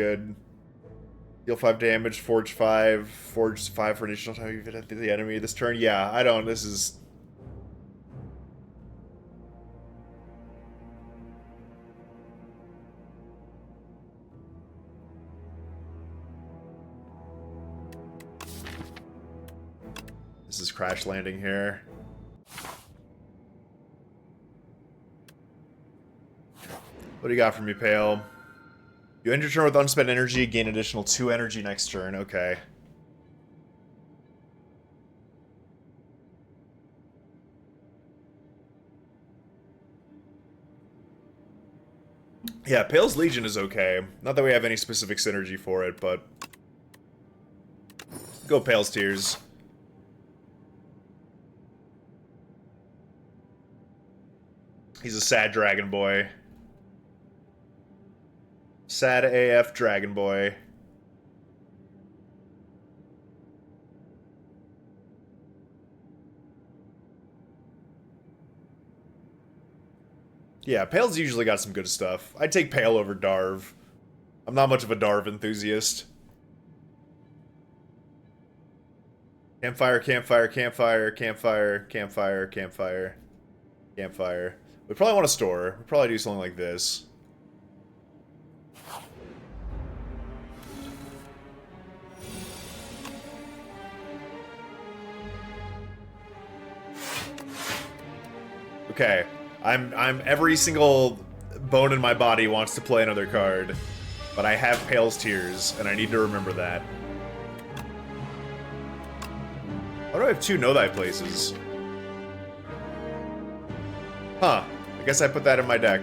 good. Deal 5 damage, forge 5 for additional time you hit the enemy this turn. Yeah, I don't. This is. This is crash landing here. What do you got for me, Pale? You end your turn with unspent energy, gain additional 2 energy next turn. Okay. Yeah, Pale's Legion is okay. Not that we have any specific synergy for it, but... Go Pale's Tears. He's a sad dragon boy. Sad AF dragon boy. Yeah, Pale's usually got some good stuff. I'd take Pale over Darv. I'm not much of a Darv enthusiast. Campfire, campfire, campfire, campfire, campfire, campfire, campfire. We probably want to store. We probably do something like this. Okay, I'm every single bone in my body wants to play another card, but I have Pale's Tears, and I need to remember that. Why do I have 2 Know Thy Places? Huh. I guess I put that in my deck.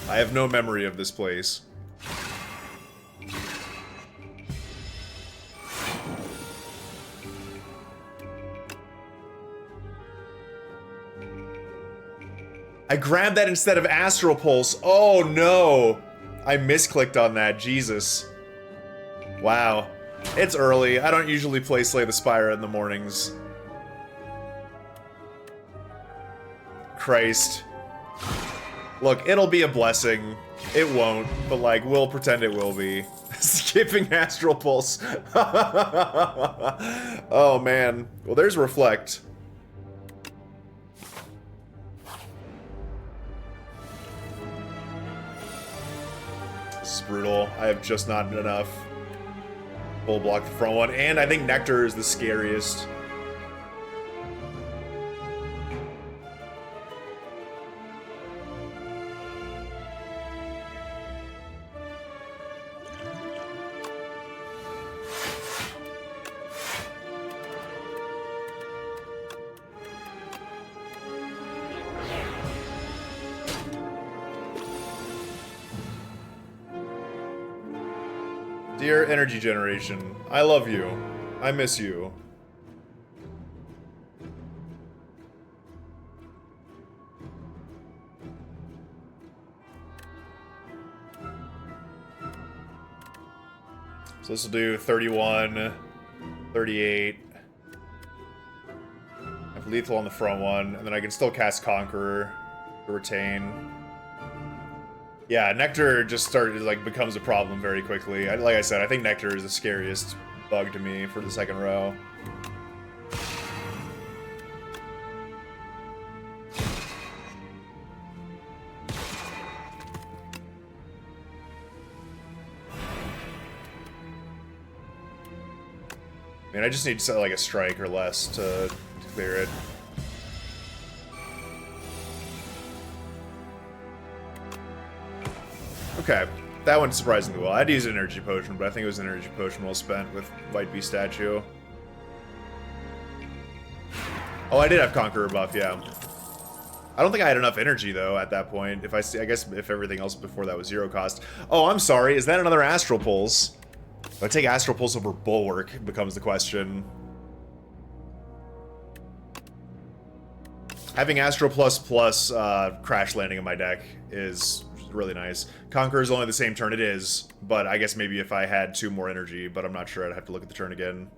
I have no memory of this place. I grabbed that instead of Astral Pulse. Oh no! I misclicked on that. Jesus. Wow. It's early. I don't usually play Slay the Spire in the mornings. Christ. Look, it'll be a blessing. It won't, but like, we'll pretend it will be. Skipping Astral Pulse. Oh man. Well, there's Reflect. This is brutal. I have just not enough. Full block the front one, and I think Nectar is the scariest. Dear Energy Generation, I love you. I miss you. So this will do 31, 38. I have lethal on the front one, and then I can still cast Conqueror to retain. Yeah, Nectar just becomes a problem very quickly. Like I said, I think Nectar is the scariest bug to me for the second row. I mean, I just need like a strike or less to clear it. Okay, that went surprisingly well. I'd use an energy potion, but I think it was an energy potion well spent with White Beast statue. Oh, I did have Conqueror buff, yeah. I don't think I had enough energy though at that point. I guess if everything else before that was 0 cost. Oh, I'm sorry. Is that another Astral Pulse? If I take Astral Pulse over Bulwark, becomes the question. Having Astral Plus Crash Landing in my deck is really nice. Conqueror is only the same turn it is, but I guess maybe if I had 2 more energy, but I'm not sure. I'd have to look at the turn again.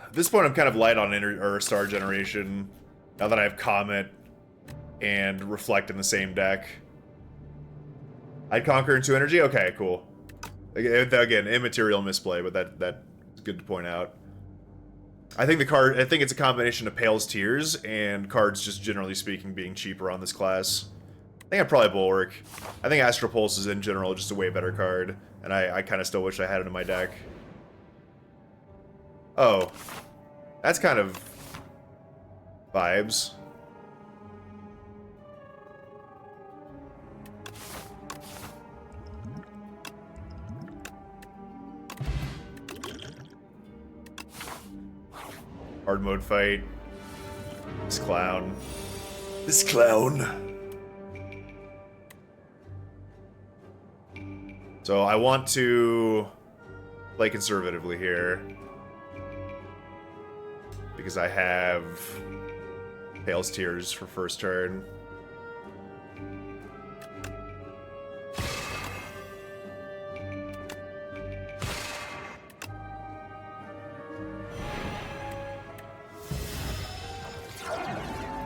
At this point, I'm kind of light on Star Generation. Now that I have Comet and Reflect in the same deck. I'd Conquer into energy? Okay, cool. Again, immaterial misplay, but that's good to point out. I think it's a combination of Pale's Tears and cards just generally speaking being cheaper on this class. I think I probably Bulwark. I think Astral Pulse is in general just a way better card, and I kind of still wish I had it in my deck. Oh. That's kind of vibes. Hard mode fight. This clown. This clown. So I want to play conservatively here. Because I have Pale's Tears for first turn.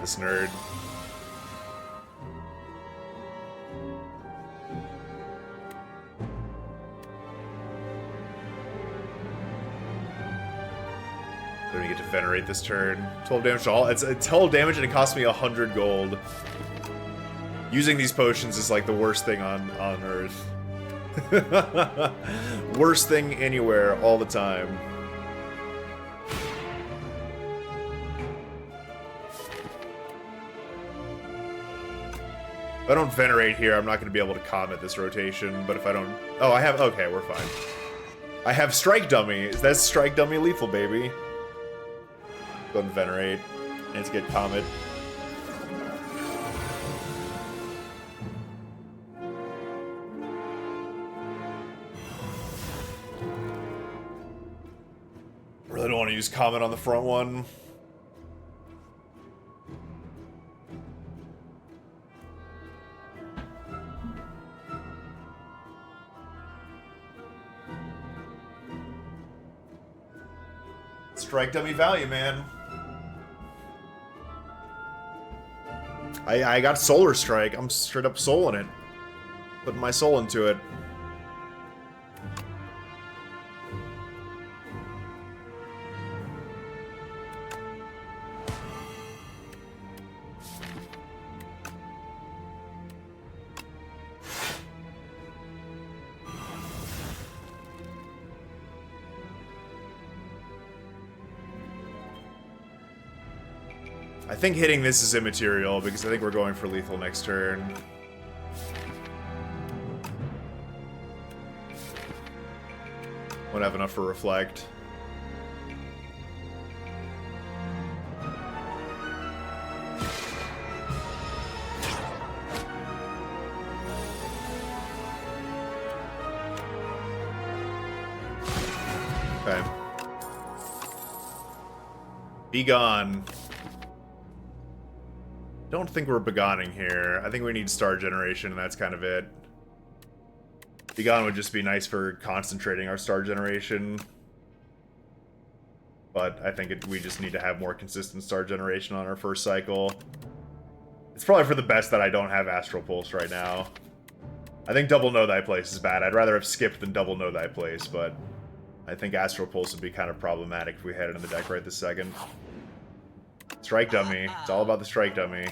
This nerd. Then we get to Venerate this turn. 12 damage to all. It's 12 damage and it costs me 100 gold. Using these potions is like the worst thing on Earth. Worst thing anywhere, all the time. If I don't Venerate here, I'm not going to be able to Comet this rotation, but if I don't... Oh, I have... Okay, we're fine. I have Strike Dummy. That's Strike Dummy lethal, baby. Go and Venerate. And to get Comet. Really don't want to use Comet on the front one. Strike Dummy value, man. I got Solar Strike. I'm straight up souling it. Putting my soul into it. I think hitting this is immaterial because I think we're going for lethal next turn. Won't have enough for Reflect. Okay. Be gone. Don't think we're begoning here. I think we need Star Generation, and that's kind of it. Begone would just be nice for concentrating our Star Generation. But I think we just need to have more consistent Star Generation on our first cycle. It's probably for the best that I don't have Astral Pulse right now. I think Double Know Thy Place is bad. I'd rather have skipped than Double Know Thy Place, but I think Astral Pulse would be kind of problematic if we had it in the deck right this second. Strike Dummy. It's all about the Strike Dummy.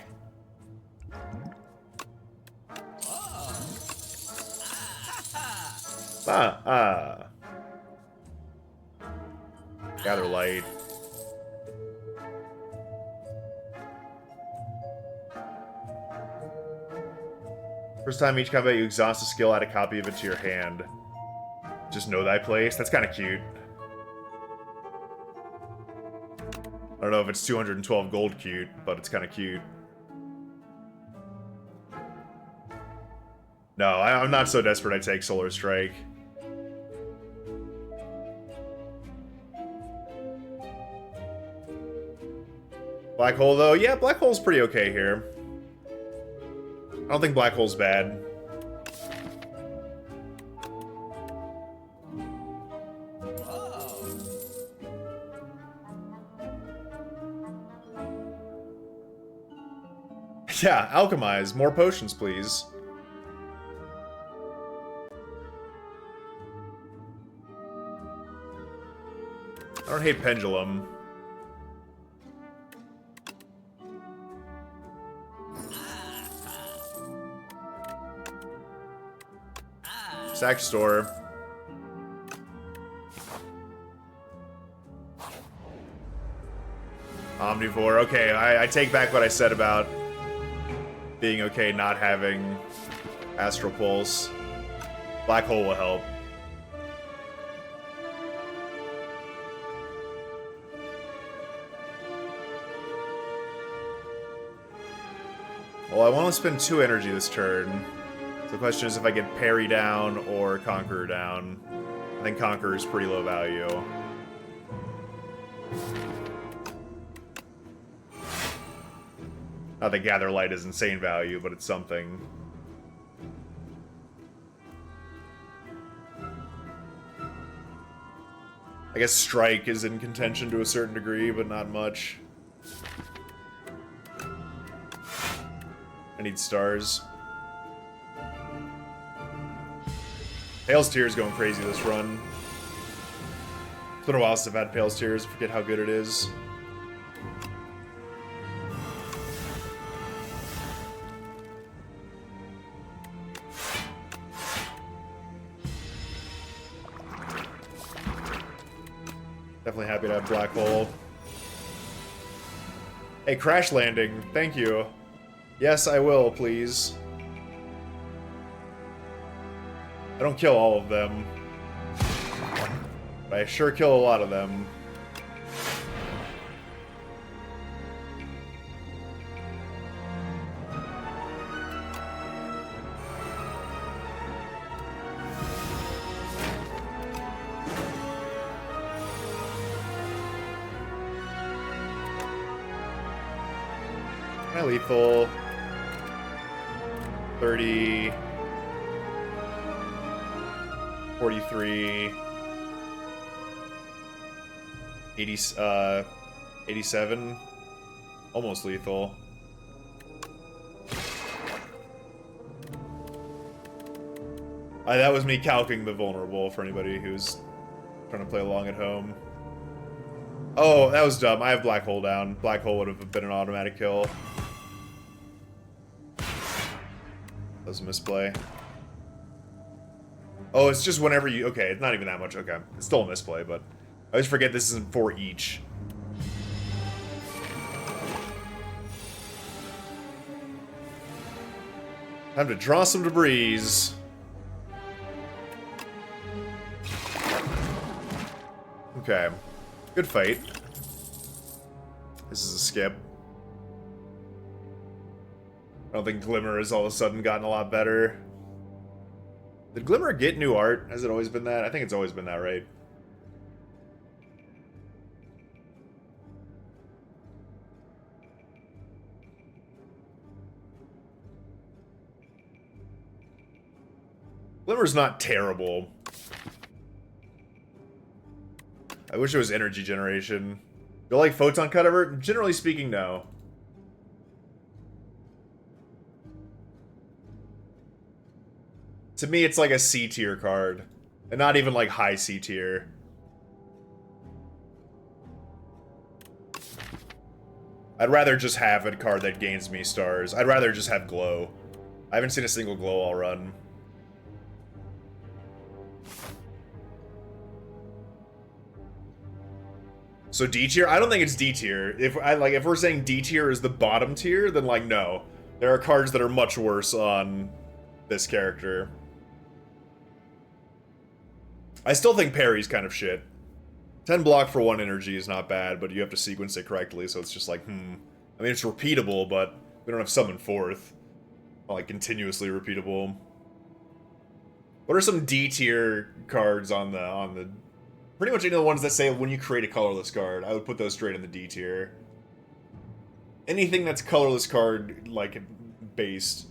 Gather Light. First time each combat you exhaust a skill, add a copy of it to your hand. Just know thy place. That's kind of cute. I don't know if it's 212 gold cute, but it's kind of cute. No, I'm not so desperate I take Solar Strike. Black Hole, though? Yeah, Black Hole's pretty okay here. I don't think Black Hole's bad. Yeah, alchemize. More potions, please. I don't hate pendulum. Sack store. Omnivore. Okay, I take back what I said about being okay not having Astral Pulse. Black Hole will help. Well, I want to spend 2 energy this turn. So the question is if I get Parry down or Conqueror down. I think Conqueror is pretty low value. Not that Gather Light is insane value, but it's something. I guess Strike is in contention to a certain degree, but not much. I need stars. Pale's Tear is going crazy this run. It's been a while since I've had Pale's Tears. I forget how good it is. Definitely happy to have Black Hole. Hey, Crash Landing. Thank you. Yes, I will, please. I don't kill all of them. But I sure kill a lot of them. My lethal 30 43 80 87 almost lethal. That was me calcing the vulnerable for anybody who's trying to play along at home. Oh, that was dumb. I have Black Hole down. Black Hole would have been an automatic kill. That was a misplay. Oh, it's just whenever you... Okay, it's not even that much. Okay, it's still a misplay, but... I always forget this isn't 4 each. Time to draw some debris. Okay. Good fight. This is a skip. I don't think Glimmer has all of a sudden gotten a lot better. Did Glimmer get new art? Has it always been that? I think it's always been that, right? Glimmer's not terrible. I wish it was energy generation. Do you like Photon Cutover? Generally speaking, no. To me, it's like a C tier card. And not even like high C tier. I'd rather just have a card that gains me stars. I'd rather just have Glow. I haven't seen a single Glow all run. So D tier? I don't think it's D tier. If we're saying D tier is the bottom tier, then like no. There are cards that are much worse on this character. I still think Parry's kind of shit. 10 block for 1 energy is not bad, but you have to sequence it correctly, so it's just like, I mean, it's repeatable, but we don't have Summon Forth. Like, continuously repeatable. What are some D tier cards on the... Pretty much any of the ones that say when you create a colorless card, I would put those straight in the D tier. Anything that's colorless card, like, based.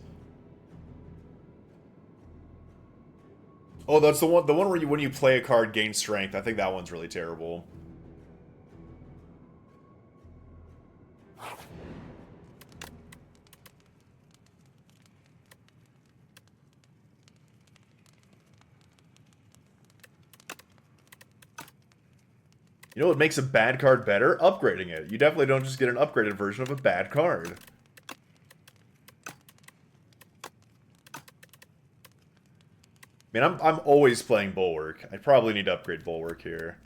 Oh, that's the one where you, when you play a card, gain strength. I think that one's really terrible. You know what makes a bad card better? Upgrading it. You definitely don't just get an upgraded version of a bad card. I mean, I'm always playing Bulwark. I probably need to upgrade Bulwark here.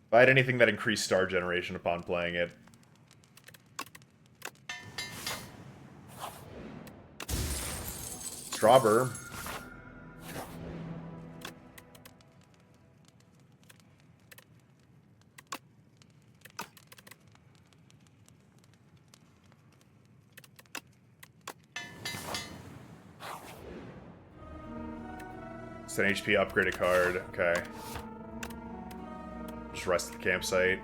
If I had anything that increased star generation upon playing it. Strawber. It's an HP upgraded card. Okay. Just rest at the campsite.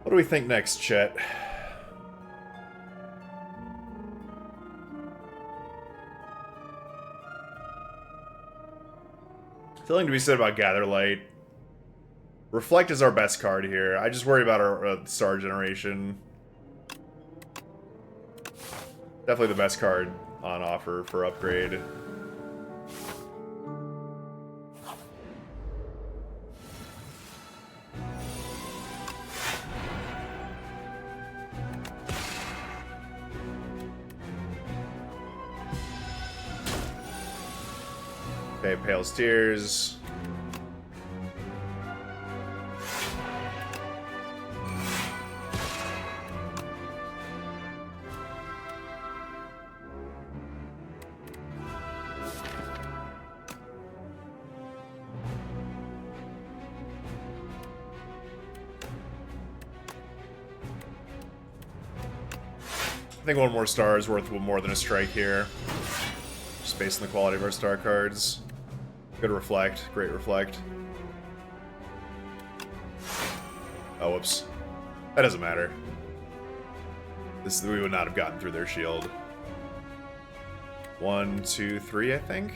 What do we think next, Chet? Feeling to be said about Gatherlight. Reflect is our best card here. I just worry about our star generation. Definitely the best card on offer for upgrade. Okay, Pale Steers. I think one more star is worth more than a strike here. Just based on the quality of our star cards. Good Reflect. Great Reflect. Oh, whoops. That doesn't matter. We would not have gotten through their shield. 1, 2, 3, I think.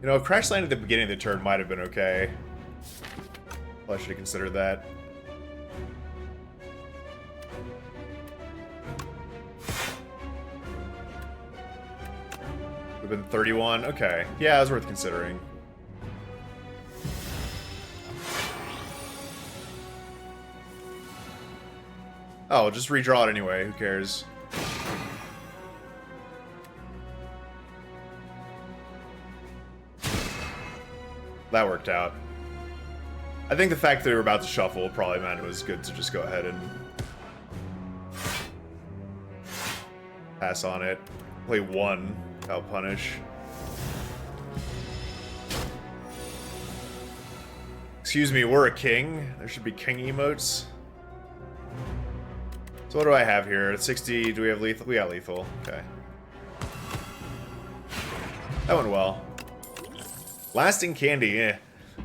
You know, Crash Land at the beginning of the turn might have been okay. Well, I should have considered that. Would have been 31. Okay. Yeah, it was worth considering. Oh, just redraw it anyway. Who cares? That worked out. I think the fact that we were about to shuffle probably meant it was good to just go ahead and pass on it. Play one without punish. Excuse me, we're a king. There should be king emotes. So what do I have here? At 60, do we have lethal? We got lethal. Okay. That went well. Lasting Candy, eh.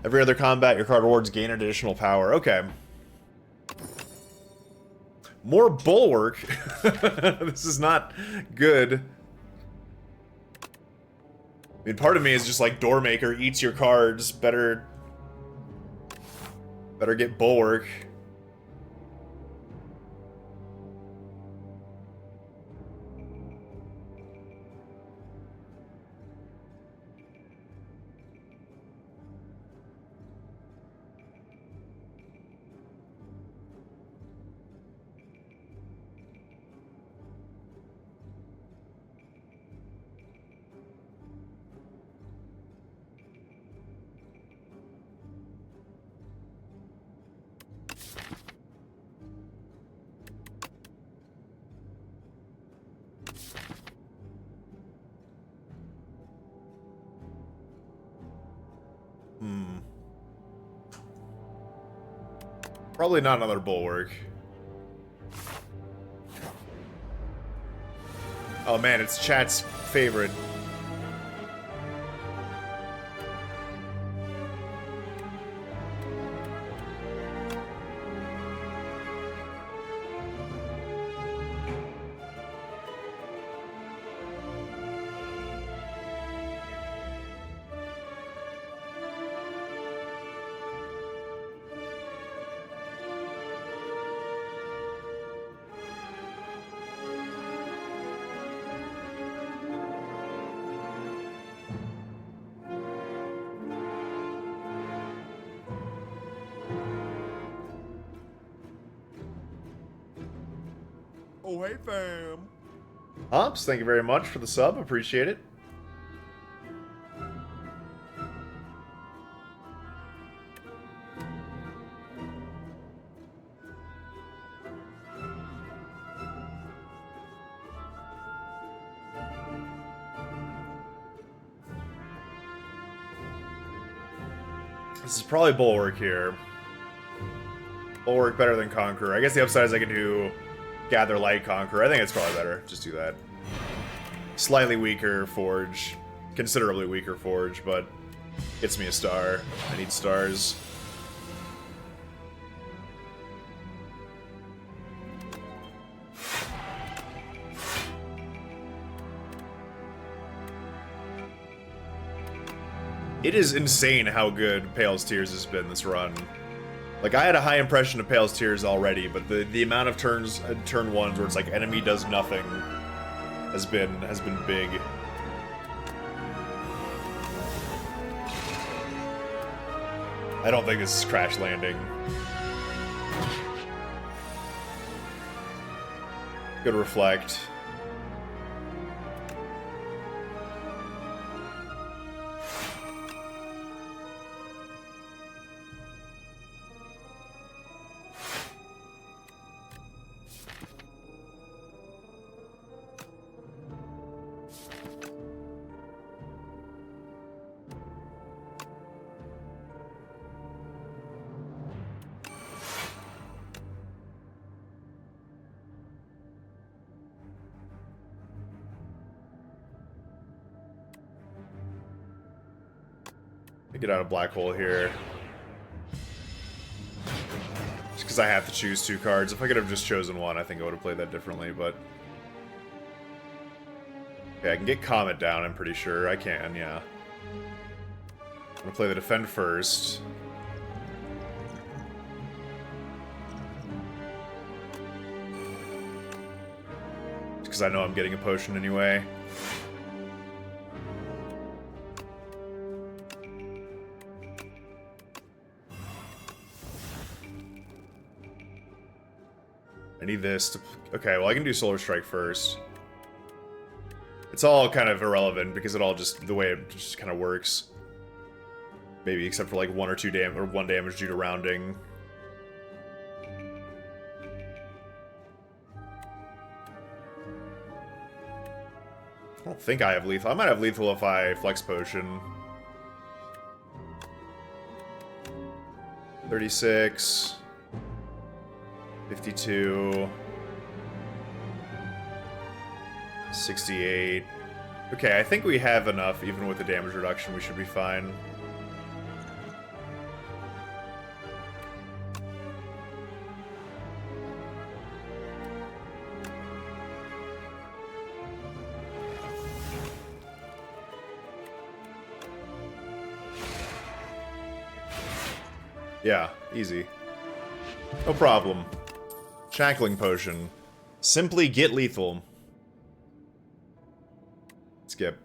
Every other combat, your card rewards gain additional power. Okay. More Bulwark. This is not good. I mean, part of me is just like, Doormaker eats your cards. Better get Bulwark. Probably not another Bulwark. Oh man, it's chat's favorite. Hey, fam. Hops, thank you very much for the sub. Appreciate it. This is probably Bulwark here. Bulwark better than Conqueror. I guess the upside is I can do Gather Light Conqueror. I think it's probably better. Just do that. Slightly weaker Forge. Considerably weaker Forge, but gets me a star. I need stars. It is insane how good Pale's Tears has been this run. Like, I had a high impression of Pale's Tears already, but the amount of turns, turn ones where it's like enemy does nothing has been big. I don't think this is Crash Landing. Good Reflect. Get out of Black Hole here. Just because I have to choose 2 cards. If I could have just chosen 1, I think I would have played that differently, but... Okay, I can get Comet down, I'm pretty sure. I can, yeah. I'm gonna play the Defend first. Just because I know I'm getting a potion anyway. I need this to... Okay, well I can do Solar Strike first. It's all kind of irrelevant because it all just... The way it just kind of works. Maybe except for like 1 or 2 damage, or 1 damage due to rounding. I don't think I have lethal. I might have lethal if I Flex Potion. 36... 52... 68... Okay, I think we have enough, even with the damage reduction, we should be fine. Yeah, easy. No problem. Shackling Potion. Simply get lethal. Skip.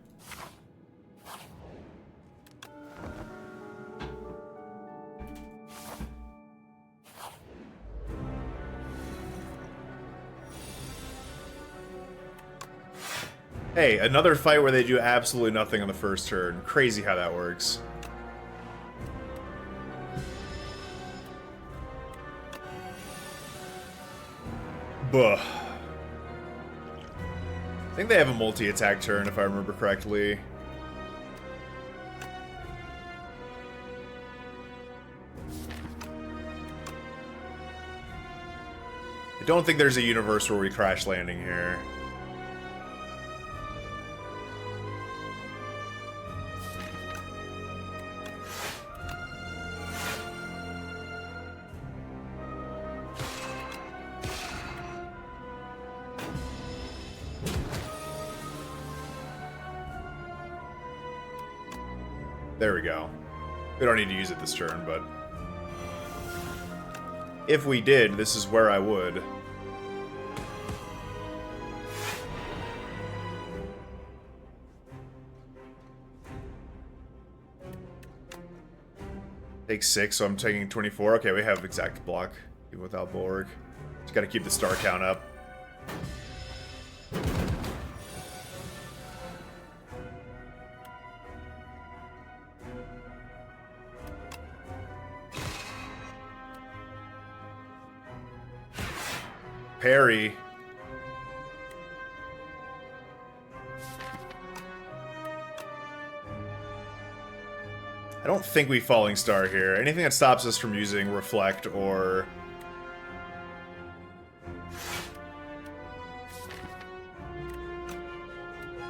Hey, another fight where they do absolutely nothing on the first turn. Crazy how that works. Buh. I think they have a multi-attack turn, if I remember correctly. I don't think there's a universe where we crash landing here. There we go. We don't need to use it this turn, but... if we did, this is where I would. Take 6, so I'm taking 24. Okay, we have exact block, even without Bulwark. Just gotta keep the star count up. Parry. I don't think we Falling Star here. Anything that stops us from using Reflect or...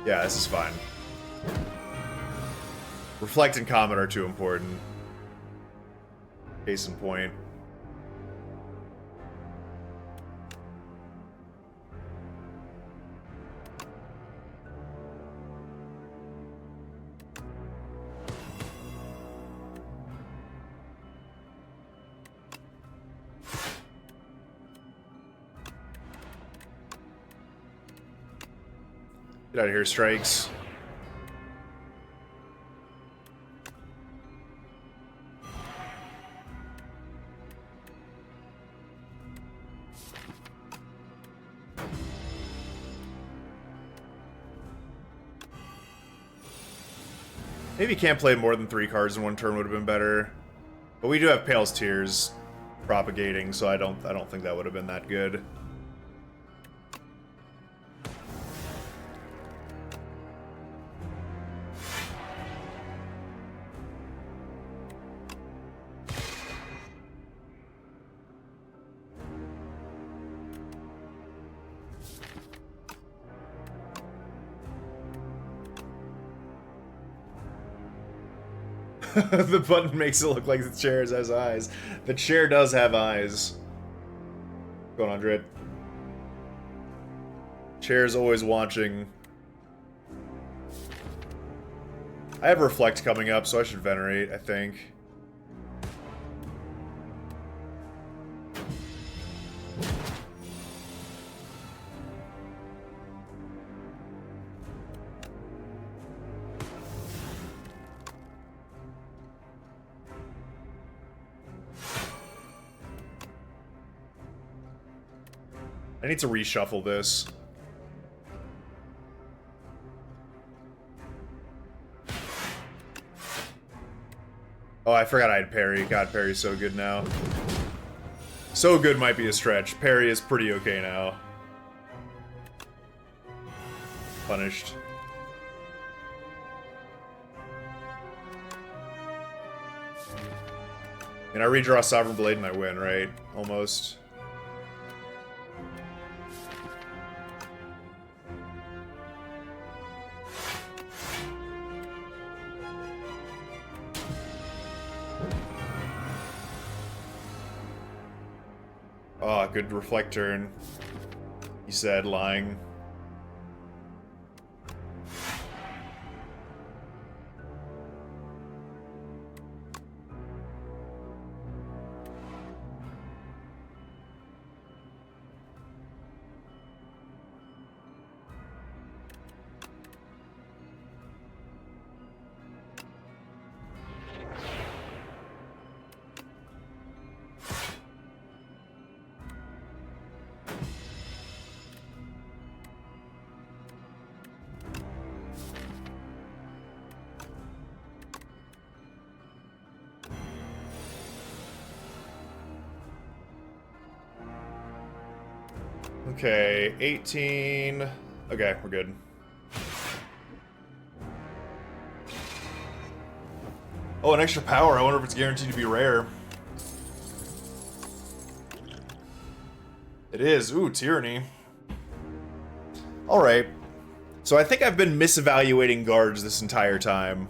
Yeah, this is fine. Reflect and Comet are too important. Case in point. Get out of here, Strikes. Maybe can't play more than 3 cards in one turn would have been better. But we do have Pale's Tears propagating, so I don't think that would have been that good. The button makes it look like the chair has eyes. The chair does have eyes. What's going on, Drit? Chair's always watching. I have Reflect coming up, so I should Venerate, I think. I need to reshuffle this. Oh, I forgot I had Parry. God, Parry's so good now. So good might be a stretch. Parry is pretty okay now. Punished. And I redraw Sovereign Blade and I win, right? Almost. Oh, good Reflect turn. He said, lying. Okay, 18... Okay, we're good. Oh, an extra power. I wonder if it's guaranteed to be rare. It is. Ooh, Tyranny. Alright. So I think I've been misevaluating guards this entire time.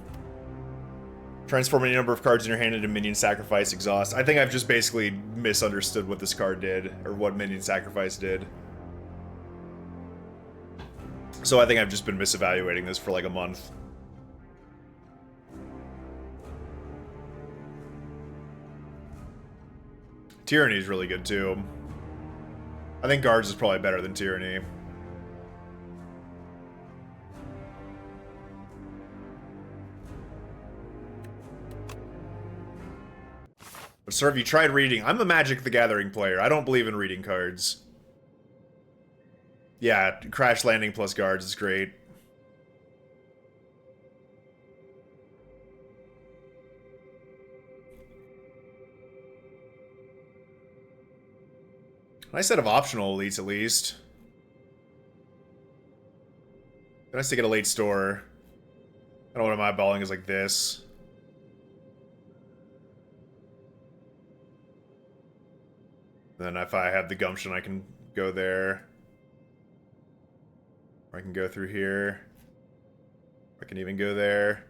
Transform any number of cards in your hand into minion sacrifice exhaust. I think I've just basically misunderstood what this card did, or what minion sacrifice did. So I think I've just been misevaluating this for like a month. Tyranny is really good too. I think Guards is probably better than Tyranny. But sir, have you tried reading? I'm a Magic the Gathering player. I don't believe in reading cards. Yeah, Crash Landing plus Guards is great. Nice set of optional elites, at least. Nice to get a late store. I don't know what I'm eyeballing is like this. Then if I have the gumption, I can go there. Or I can go through here. I can even go there.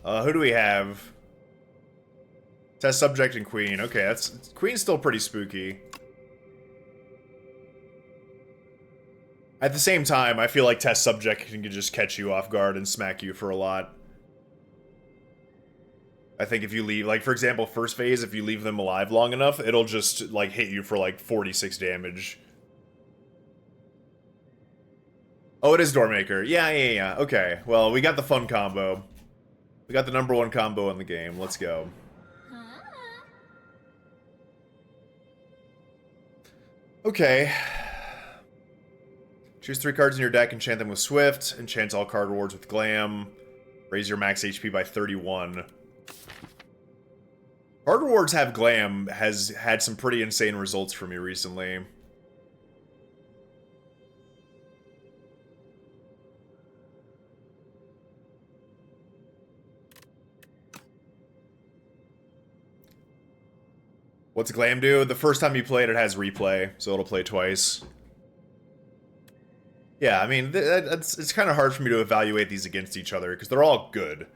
Who do we have? Test subject and queen. Okay, that's queen's still pretty spooky. At the same time, I feel like test subject can just catch you off guard and smack you for a lot. I think if you leave, like for example, first phase, if you leave them alive long enough, it'll just like hit you for like 46 damage. Oh, it is Doormaker. Yeah. Okay, well, we got the fun combo. We got the #1 combo in the game. Let's go. Okay. Choose 3 cards in your deck, enchant them with Swift, enchant all card rewards with Glam, raise your max HP by 31. Card rewards have Glam has had some pretty insane results for me recently. What's Glam do? The first time you play it, it has replay, so it'll play twice. Yeah, I mean, it's kind of hard for me to evaluate these against each other, because they're all good.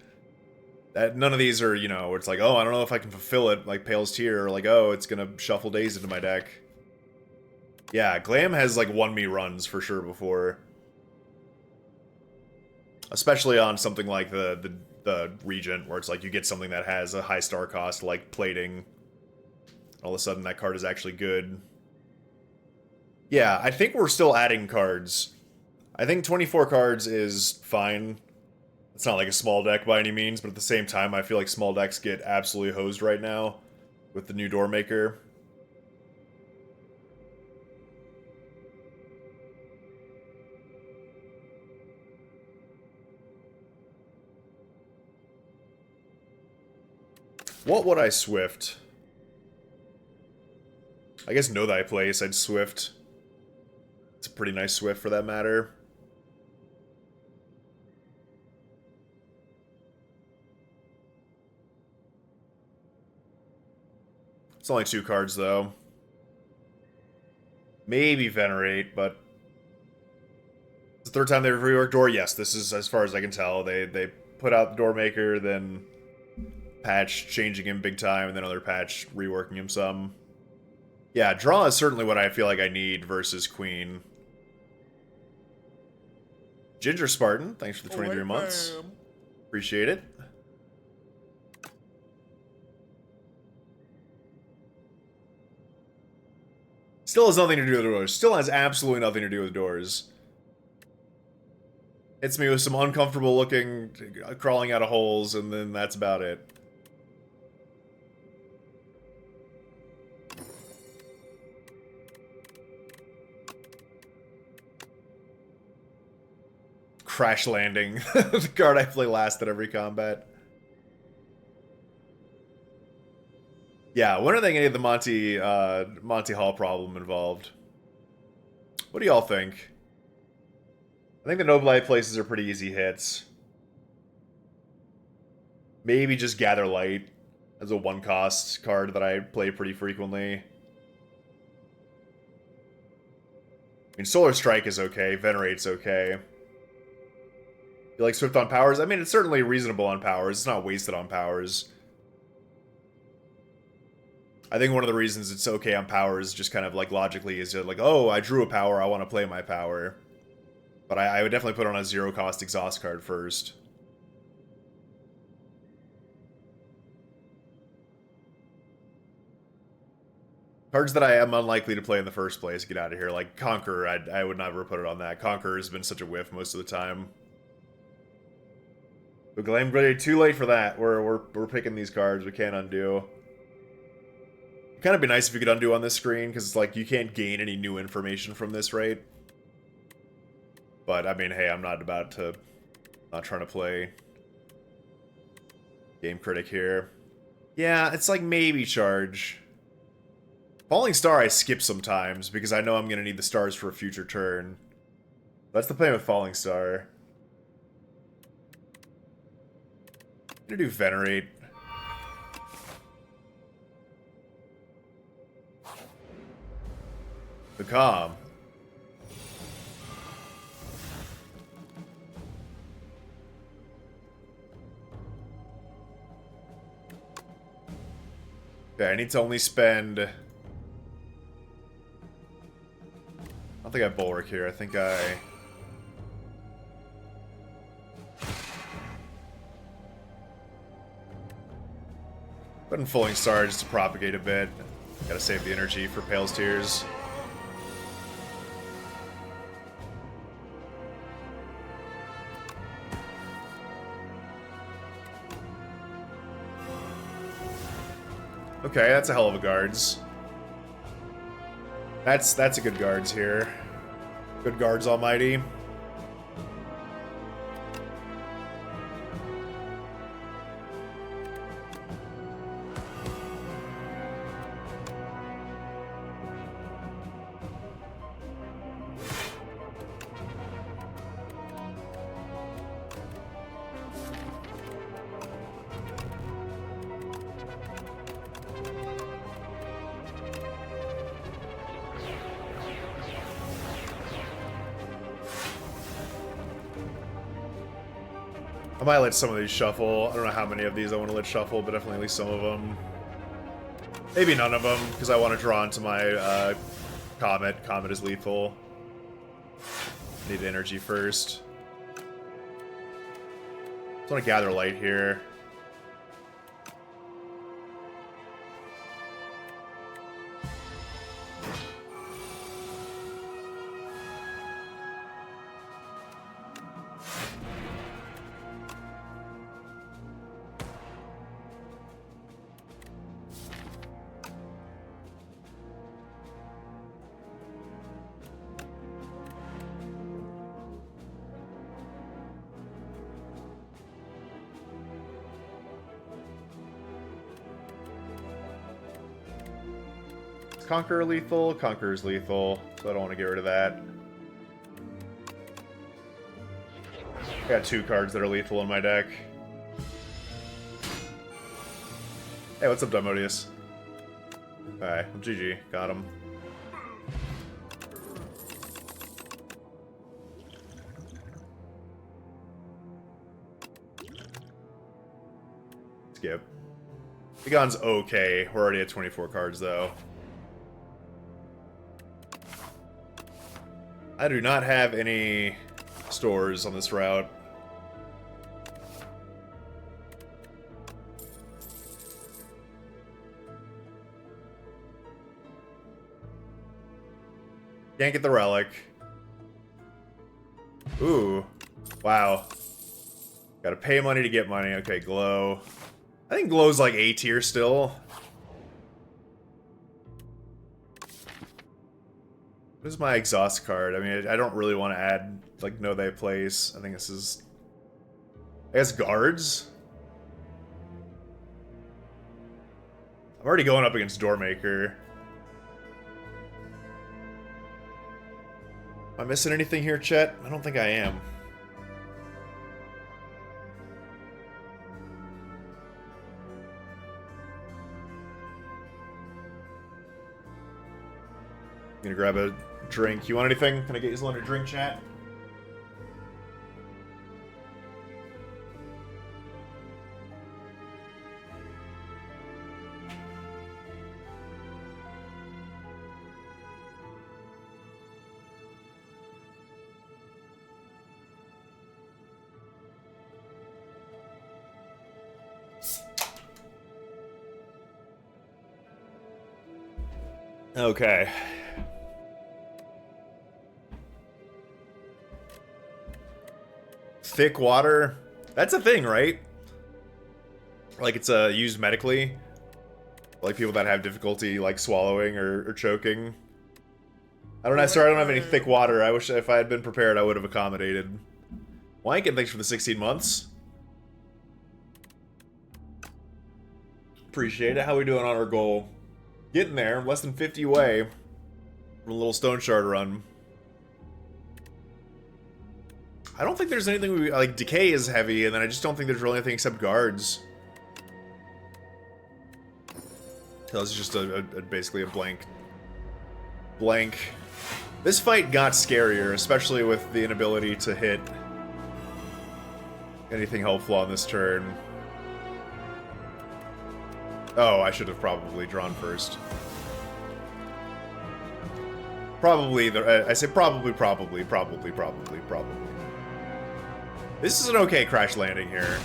None of these are, you know, where it's like, oh, I don't know if I can fulfill it, like Pale's Tear, or like, oh, it's gonna shuffle Days into my deck. Yeah, Glam has, like, won me runs for sure before. Especially on something like the Regent, where it's like you get something that has a high star cost, like Plating. All of a sudden, that card is actually good. Yeah, I think we're still adding cards. I think 24 cards is fine. It's not like a small deck by any means, but at the same time, I feel like small decks get absolutely hosed right now with the new Doormaker. What would I Swift? I guess Know Thy Place, I'd Swift. It's a pretty nice Swift for that matter. It's only 2 cards, though. Maybe Venerate, but... It's the 3rd time they've reworked Door? Yes, this is, as far as I can tell. They put out the Doormaker, then patch changing him big time, and then another patch reworking him some. Yeah, draw is certainly what I feel like I need versus Queen. Ginger Spartan, thanks for the 23 months. Appreciate it. Still has nothing to do with doors. Still has absolutely nothing to do with doors. Hits me with some uncomfortable looking, crawling out of holes, and then that's about it. Crash Landing, the card I play last at every combat. Yeah, when are they gonna get the Monty Hall problem involved? What do y'all think? I think the Noblite places are pretty easy hits. Maybe just Gather Light as a 1-cost card that I play pretty frequently. I mean, Solar Strike is okay, Venerate's okay. You like Swift on powers? I mean, it's certainly reasonable on powers. It's not wasted on powers. I think one of the reasons it's okay on powers, just kind of like logically, is like, oh, I drew a power, I want to play my power. But I would definitely put on a 0-cost exhaust card first. Cards that I am unlikely to play in the first place, get out of here. Like Conqueror, I would never put it on that. Conqueror has been such a whiff most of the time. But Glam Gladiator, too late for that. We're picking these cards. We can't undo. It'd kind of be nice if you could undo on this screen, because it's like you can't gain any new information from this, right? But I mean, hey, I'm not trying to play Game Critic here. Yeah, it's like maybe charge. Falling Star I skip sometimes because I know I'm going to need the stars for a future turn. That's the plan with Falling Star. I'm going to do Venerate. Become. Okay, I need to only spend... I don't think I have Bulwark here. I think I... Put in Falling Star just to propagate a bit. Gotta save the energy for Pale's Tears. Okay, that's a hell of a guards. That's a good guards here. Good guards, almighty. I might let some of these shuffle. I don't know how many of these I want to let shuffle, but definitely at least some of them. Maybe none of them, because I want to draw into my Comet. Comet is lethal. Need energy first. Just want to gather light here. Conqueror lethal? Conqueror's lethal, so I don't want to get rid of that. I got 2 cards that are lethal in my deck. Hey, what's up, Dimodius? Alright, well, GG. Got him. Skip. Egon's okay. We're already at 24 cards, though. I do not have any stores on this route. Can't get the relic. Ooh. Wow. Gotta pay money to get money. Okay, Glow. I think Glow's like A tier still. What is my exhaust card? I mean, I don't really want to add, like, Know Thy Place. I think this is... I guess guards? I'm already going up against Doormaker. Am I missing anything here, Chet? I don't think I am. Gonna grab a drink. You want anything? Can I get you something to drink, chat? Okay. Thick water? That's a thing, right? Like, it's used medically? Like, people that have difficulty, like, swallowing or choking? I don't know, sorry, I don't have any thick water. I wish if I had been prepared, I would have accommodated. Wankin, thanks for the 16 months. Appreciate it. How we doing on our goal? Getting there, less than 50 away from a little Stone Shard run. I don't think there's anything we like. Decay is heavy, and then I just don't think there's really anything except guards. So this is just basically a blank. This fight got scarier, especially with the inability to hit anything helpful on this turn. Oh, I should have probably drawn first. Probably, I say probably. This is an okay crash landing here.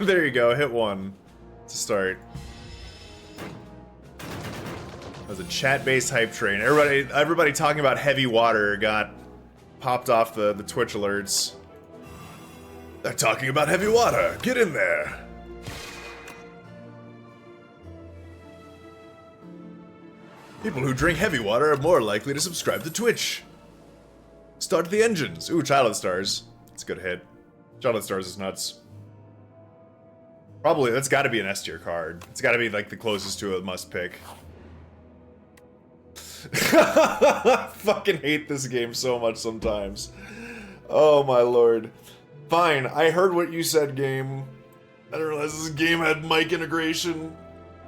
There you go, hit one to start. That was a chat-based hype train. Everybody talking about heavy water got popped off the Twitch alerts. They're talking about heavy water. Get in there. People who drink heavy water are more likely to subscribe to Twitch. Start the engines. Ooh, Child of the Stars. It's a good hit. Child of the Stars is nuts. Probably, that's gotta be an S tier card. It's gotta be like the closest to a must pick. Fucking hate this game so much sometimes. Oh my lord. Fine, I heard what you said, game. I didn't realize this game had mic integration.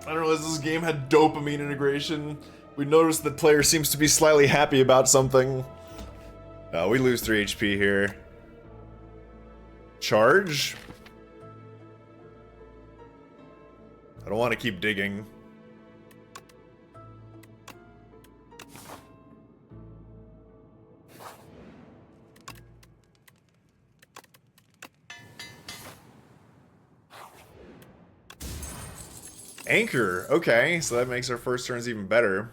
I didn't realize this game had dopamine integration. We noticed that player seems to be slightly happy about something. No, we lose 3 HP here. Charge? I don't want to keep digging. Anchor, okay, so that makes our first turns even better.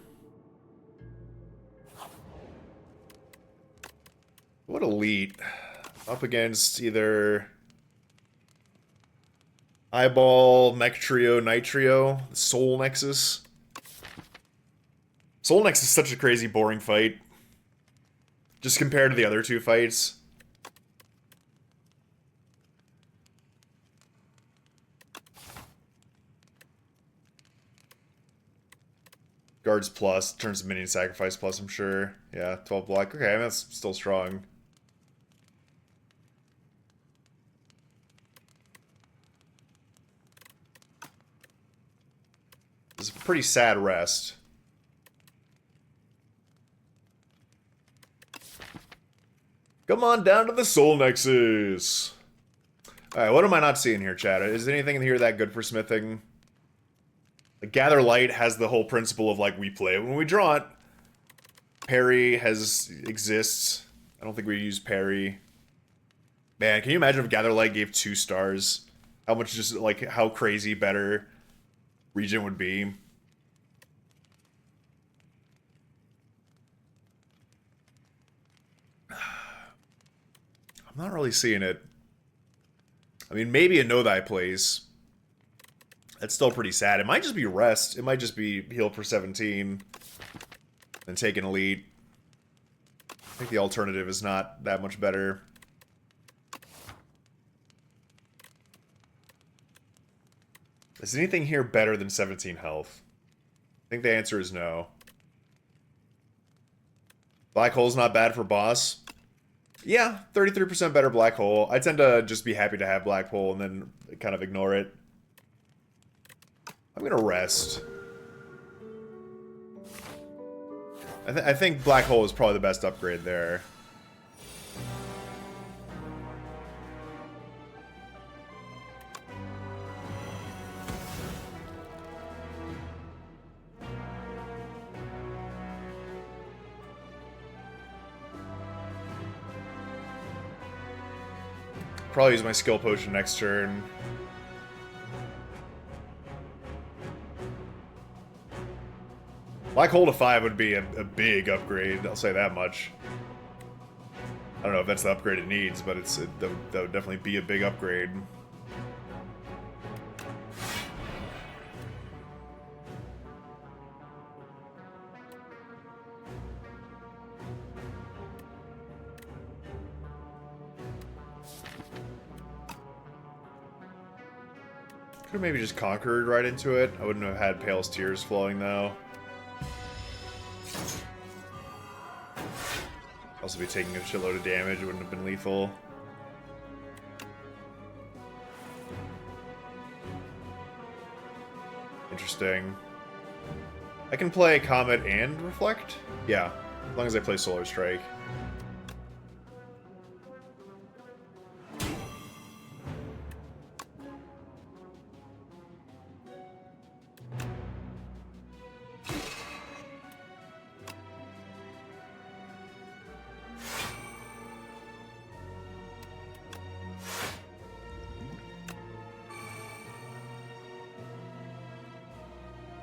What elite? Up against either Eyeball, Mech Trio, Nitrio, Soul Nexus. Soul Nexus is such a crazy, boring fight. Just compared to the other two fights. Guards plus, turns to minion sacrifice plus, I'm sure. Yeah, 12 block. Okay, I mean, that's still strong. It's a pretty sad rest. Come on down to the Soul Nexus. Alright, what am I not seeing here, chat? Is anything in here that good for smithing? Like, Gather Light has the whole principle of, like, we play it when we draw it. Parry exists. I don't think we use parry. Man, can you imagine if Gather Light gave 2 stars? How much just, like, how crazy better Region would be. I'm not really seeing it. I mean, maybe a Know Thy Place. That's still pretty sad. It might just be rest. It might just be heal for 17. And take an elite. I think the alternative is not that much better. Is anything here better than 17 health? I think the answer is no. Black Hole's not bad for boss. Yeah, 33% better Black Hole. I tend to just be happy to have Black Hole and then kind of ignore it. I'm gonna rest. I think Black Hole is probably the best upgrade there. Probably use my skill potion next turn. Black Hole to 5 would be a big upgrade, I'll say that much. I don't know if that's the upgrade it needs, but that would definitely be a big upgrade. Could have maybe just conquered right into it. I wouldn't have had Pale's Tears flowing though. Also be taking a shitload of damage, it wouldn't have been lethal. Interesting. I can play Comet and Reflect? Yeah, as long as I play Solar Strike.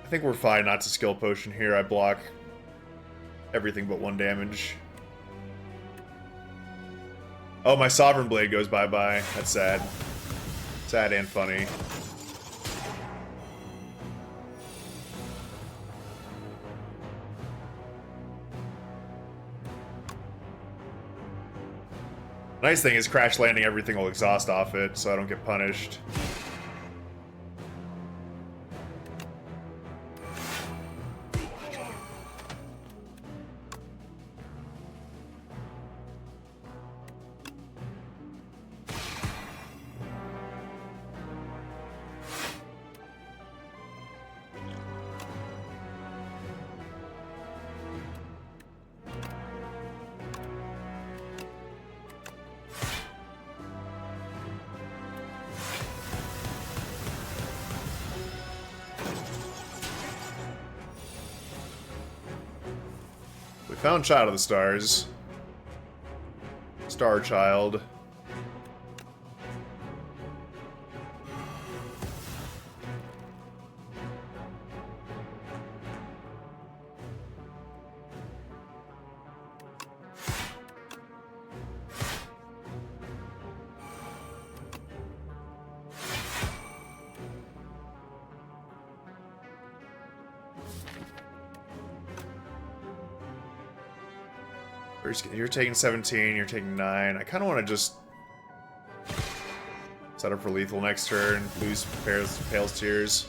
I think we're fine not to skill potion here. I block everything but 1 damage. Oh, my Sovereign Blade goes bye-bye. That's sad. Sad and funny. Nice thing is crash landing everything will exhaust off it, so I don't get punished. Found Child of the Stars. Star Child. You're taking 17, you're taking 9. I kind of want to just set up for lethal next turn, lose Pale's Tears.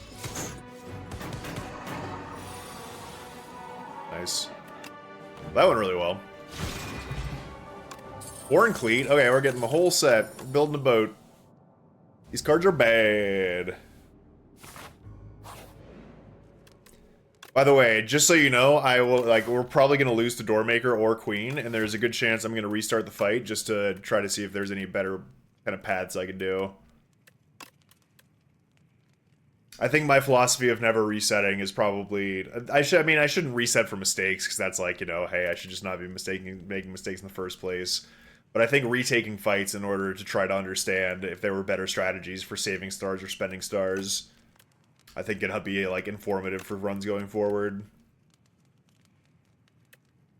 Nice. That went really well. Warren Cleat. Okay, we're getting the whole set. We're building a boat. These cards are bad. By the way, just so you know, we're probably gonna lose to Doormaker or Queen, and there's a good chance I'm gonna restart the fight just to try to see if there's any better kind of paths I can do. I think my philosophy of never resetting is probably I shouldn't reset for mistakes because that's like, you know, hey, I should just not be making mistakes in the first place. But I think retaking fights in order to try to understand if there were better strategies for saving stars or spending stars, I think it'll be, like, informative for runs going forward.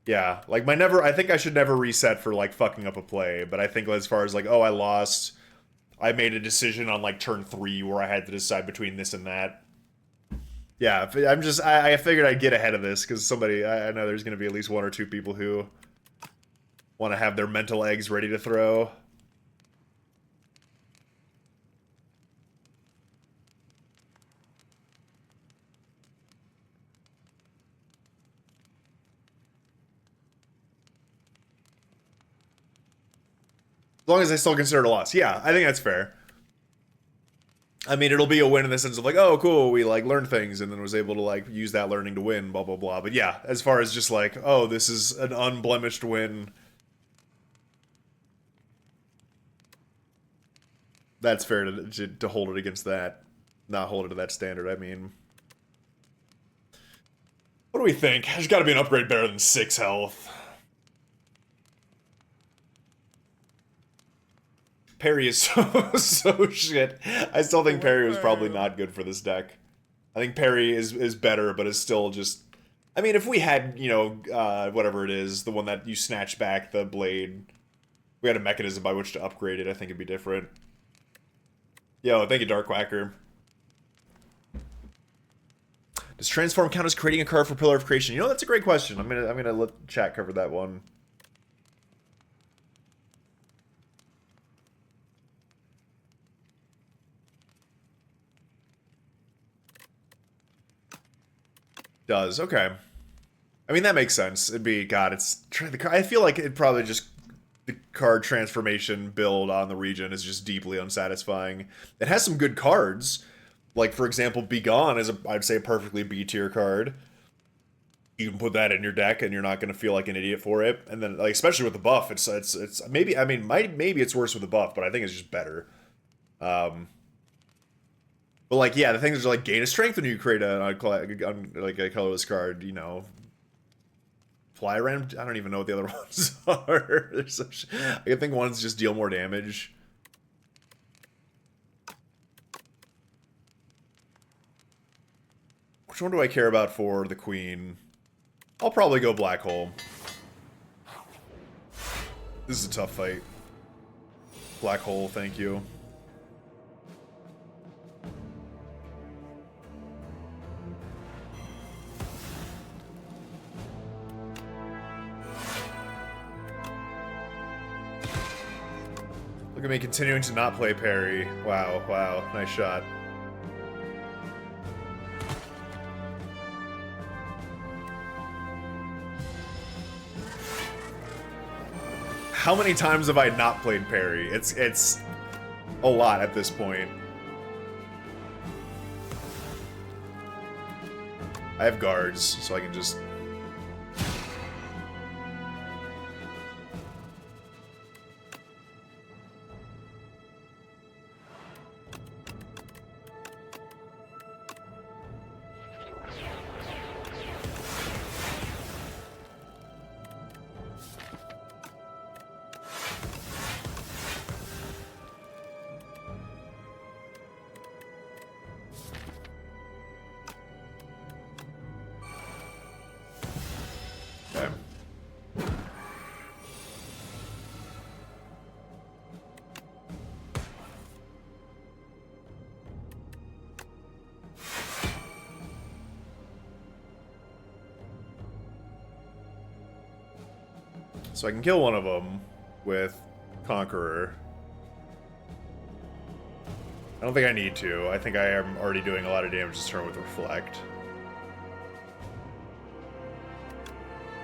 Yeah, like, I think I should never reset for, like, fucking up a play, but I think as far as, like, oh, I lost, I made a decision on, like, turn 3 where I had to decide between this and that. Yeah, I figured I'd get ahead of this, because I know there's going to be at least 1 or 2 people who want to have their mental eggs ready to throw. As long as I still consider it a loss. Yeah, I think that's fair. I mean, it'll be a win in the sense of like, oh, cool, we like learned things and then was able to like use that learning to win, blah blah blah. But yeah, as far as just like, oh, this is an unblemished win, that's fair to hold it against that, not hold it to that standard. I mean, what do we think? There's got to be an upgrade better than 6 health. Parry is so shit. I still think parry was probably not good for this deck. I think parry is better, but is still just... I mean, if we had, you know, whatever it is, the one that you snatch back the blade, we had a mechanism by which to upgrade it, I think it'd be different. Yo, thank you, Dark Quacker. Does transform count as creating a card for Pillar of Creation? You know, that's a great question. I'm gonna let chat cover that one. Does, okay. I mean, that makes sense. It'd be, God, it's... I feel like it probably just... The card transformation build on the region is just deeply unsatisfying. It has some good cards. Like, for example, Be Gone is, I'd say, a perfectly B-tier card. You can put that in your deck and you're not going to feel like an idiot for it. And then, like, especially with the buff, it's maybe, I mean, maybe it's worse with the buff, but I think it's just better. But like, yeah, the things are like gain a strength when you create like a colorless card, you know. Fly Ram, I don't even know what the other ones are. There's such, I think ones just deal more damage. Which one do I care about for the Queen? I'll probably go Black Hole. This is a tough fight. Black Hole, thank you. Look at me continuing to not play parry. Wow, wow, nice shot. How many times have I not played parry? It's a lot at this point. I have guards, so I can just... So I can kill one of them with Conqueror. I don't think I need to. I think I am already doing a lot of damage this turn with Reflect.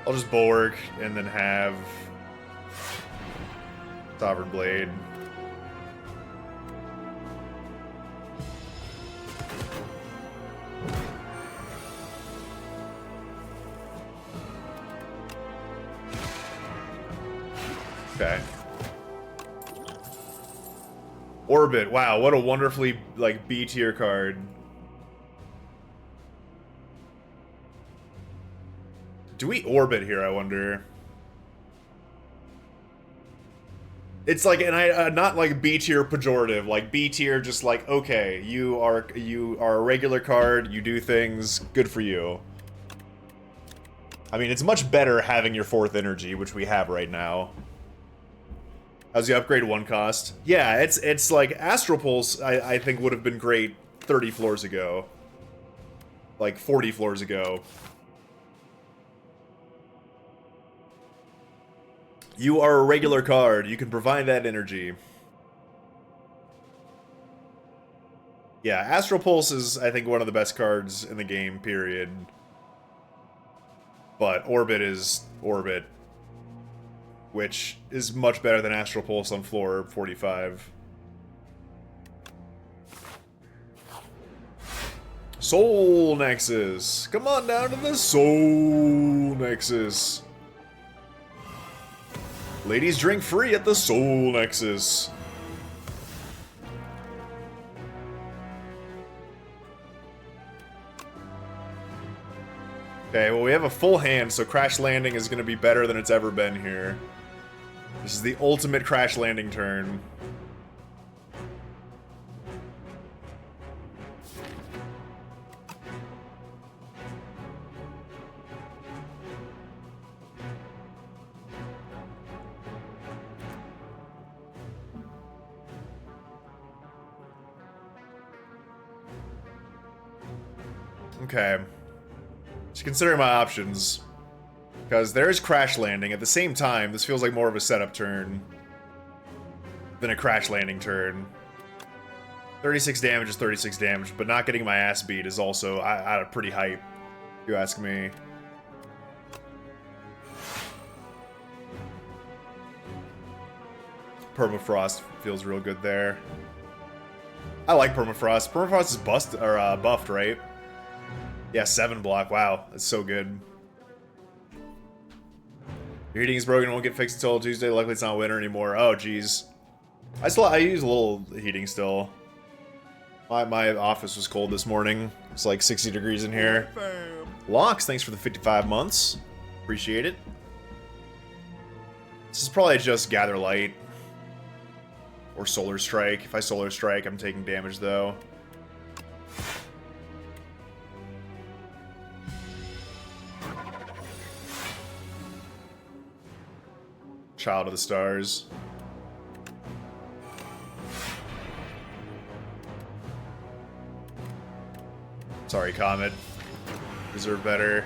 I'll just Bulwark and then have Sovereign Blade. Okay. Orbit. Wow, what a wonderfully, like, B-tier card. Do we Orbit here, I wonder? It's like, and I, not like B-tier pejorative, like B-tier just like, okay, you are a regular card, you do things, good for you. I mean, it's much better having your 4th energy, which we have right now. How's the upgrade 1 cost? Yeah, it's like Astral Pulse, I think would have been great 30 floors ago. Like 40 floors ago. You are a regular card. You can provide that energy. Yeah, Astral Pulse is, I think, one of the best cards in the game, period. But Orbit is Orbit, which is much better than Astral Pulse on floor 45. Soul Nexus. Come on down to the Soul Nexus. Ladies drink free at the Soul Nexus. Okay, well we have a full hand, so Crash Landing is going to be better than it's ever been here. This is the ultimate Crash Landing turn. Okay. Just considering my options. Because there's Crash Landing. At the same time, this feels like more of a setup turn than a Crash Landing turn. 36 damage is 36 damage, but not getting my ass beat is also out of pretty hype, if you ask me. Permafrost feels real good there. I like Permafrost. Permafrost is buffed, right? Yeah, 7 block. Wow, that's so good. Your heating is broken. Won't get fixed until Tuesday. Luckily, it's not winter anymore. Oh, jeez. I use a little heating still. My office was cold this morning. It's like 60 degrees in here. Locks, thanks for the 55 months. Appreciate it. This is probably just Gather Light. Or Solar Strike. If I Solar Strike, I'm taking damage though. Child of the Stars. Sorry, Comet. Deserve better.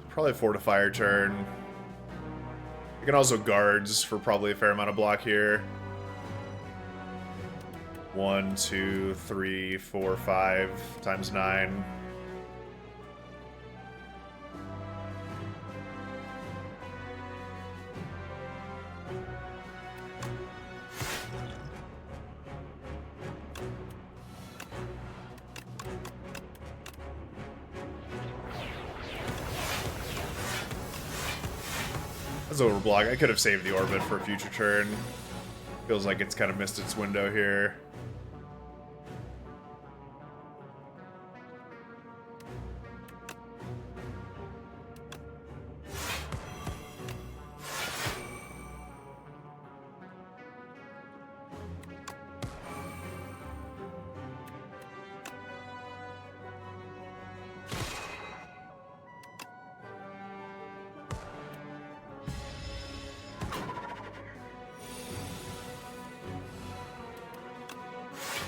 Probably a Fortifier turn. You can also guards for probably a fair amount of block here. 1, 2, 3, 4, 5 times 9. That's overblock. I could have saved the orbit for a future turn. Feels like it's kind of missed its window here.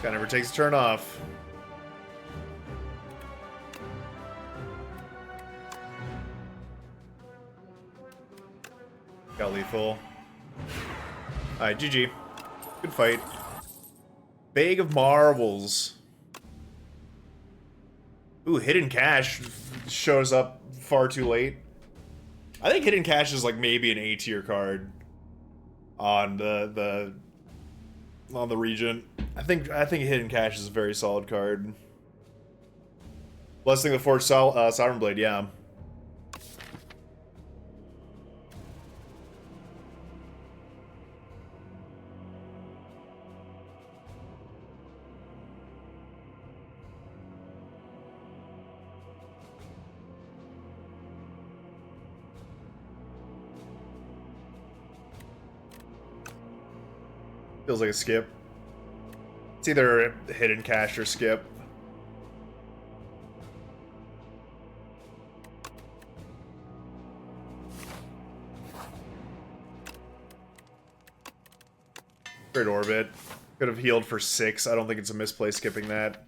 Guy never takes a turn off. Got lethal. Alright, GG. Good fight. Bag of Marbles. Ooh, Hidden Cash shows up far too late. I think Hidden Cash is like maybe an A tier card on the Regent. I think Hidden Cash is a very solid card. Blessing the Forged Sovereign Blade, yeah. Feels like a skip. It's either Hidden Cash or skip. Great Orbit. Could have healed for 6. I don't think it's a misplay skipping that.